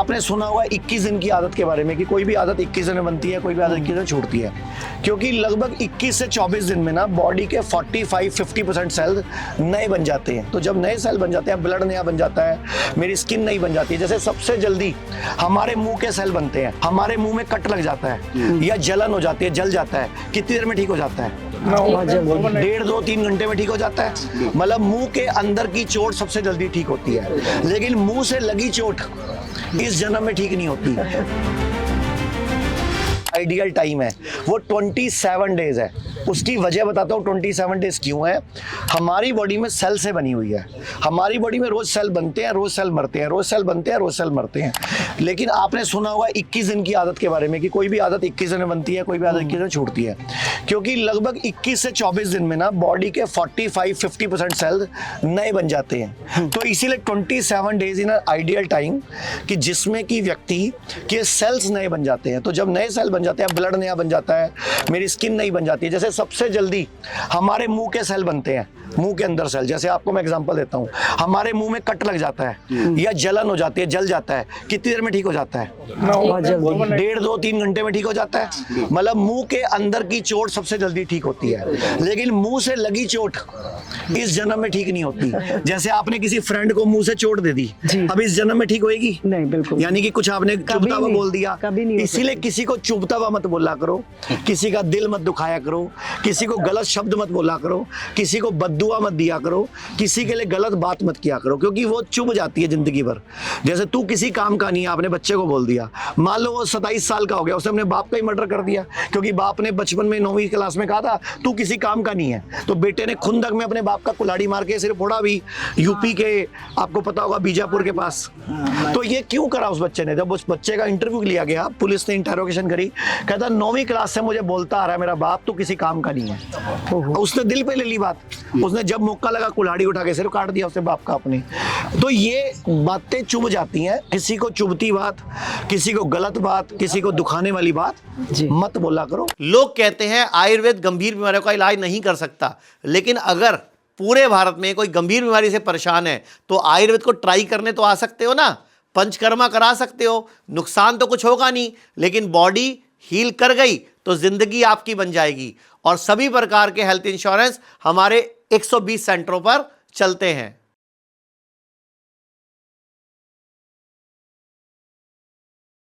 आपने सुना होगा 21 दिन की आदत के बारे में कि कोई भी आदत 21 दिन में बनती है, कोई भी आदत 21 दिन में छूटती है, क्योंकि लगभग 21 से 24 दिन में ना बॉडी के 45-50% सेल नए बन जाते हैं। तो जब नए सेल बन जाते हैं, ब्लड नया बन जाता है, मेरी स्किन नई बन जाती है। जैसे सबसे जल्दी हमारे मुंह के सेल बनते हैं, हमारे मुंह में कट लग जाता है या जलन हो जाती है, जल जाता है, कितनी देर में ठीक हो जाता है? 1.5-2-3 घंटे में ठीक हो जाता है। मतलब मुंह के अंदर की चोट सबसे जल्दी ठीक होती है, लेकिन मुंह से लगी चोट इस जन्म में ठीक नहीं होती। आइडियल टाइम है वो 27 डेज है। उसकी वजह बताता हूँ 27 डेज क्यों है। हमारी बॉडी में सेल से बनी हुई है। हमारी बॉडी में रोज सेल बनते हैं, रोज सेल मरते हैं, रोज सेल बनते हैं, रोज सेल मरते हैं। लेकिन आपने सुना होगा 21 दिन की आदत के बारे में कि कोई भी आदत 21 दिन में बनती है, कोई भी आदत 21 दिन में छूटती है, क्योंकि लगभग 21 से 24 दिन में ना बॉडी के 45-50% सेल नए बन जाते हैं। तो इसीलिए 27 डेज इन आइडियल टाइम कि जिसमें कि व्यक्ति के सेल्स नए बन जाते हैं। तो जब नए सेल बन जाते हैं, ब्लड नया बन जाता है, मेरी स्किन नई बन जाती है। जैसे सबसे जल्दी हमारे मुंह के सेल बनते हैं, मुंह के अंदर सेल। जैसे आपको मैं एग्जांपल देता हूं, हमारे मुंह में कट लग जाता है या जलन हो जाती है, जल जाता है, कितनी देर में ठीक हो जाता है? 1.5-2-3 घंटे में ठीक हो जाता है। मतलब मुंह के अंदर की चोट सबसे जल्दी ठीक होती है, लेकिन मुंह से लगी चोट इस जन्म में ठीक नहीं होती। जैसे आपने किसी फ्रेंड को मुंह से चोट दे दी, अब इस जन्म में ठीक होएगी नहीं, बिल्कुल। यानी कि कुछ आपने चुभता हुआ बोल दिया। इसीलिए किसी को चुभता हुआ मत बोला करो, किसी का दिल मत दुखाया करो, किसी को गलत शब्द मत बोला करो, किसी को बद्दुआ मत दिया करो, किसी के लिए गलत बात मत किया करो, क्योंकि वो चुभ जाती है जिंदगी भर। जैसे तू किसी काम का नहीं है, आपने बच्चे को बोल दिया, मान लो वो 27 साल का हो गया, उसने अपने बाप का ही मर्डर कर दिया, क्योंकि बाप ने बचपन में 9वीं क्लास में कहा था तू किसी काम का नहीं है, तो बेटे ने खुंदक में अपने बाप का कुल्हाड़ी मार के सिर्फ फोड़ा भी, यूपी के, आपको पता होगा, बीजापुर के पास। तो ये क्यों करा उस बच्चे ने? जब उस बच्चे का इंटरव्यू लिया गया, पुलिस ने इंटरोगेशन करी, कहता 9वीं क्लास से मुझे बोलता आ रहा है मेरा बाप तू किसी काम का नहीं है। उसने दिल पे ले ली बात, उसने जब मौका लगा कुल्हाड़ी उठा के सिर्फ काट दिया उसने बाप का अपने। तो ये बातें चुभ जाती हैं। किसी को चुभती बात, किसी को गलत बात, किसी को दुखाने वाली बात मत बोला करो। लोग कहते हैं आयुर्वेद गंभीर बीमारियों का इलाज नहीं कर सकता, लेकिन अगर पूरे भारत में कोई गंभीर बीमारी से परेशान है तो आयुर्वेद को ट्राई करने तो आ सकते हो ना, पंचकर्मा करा सकते हो, नुकसान तो कुछ होगा नहीं, लेकिन बॉडी हील कर गई तो जिंदगी आपकी बन जाएगी। और सभी प्रकार के हेल्थ इंश्योरेंस हमारे 120 सेंटरों पर चलते हैं।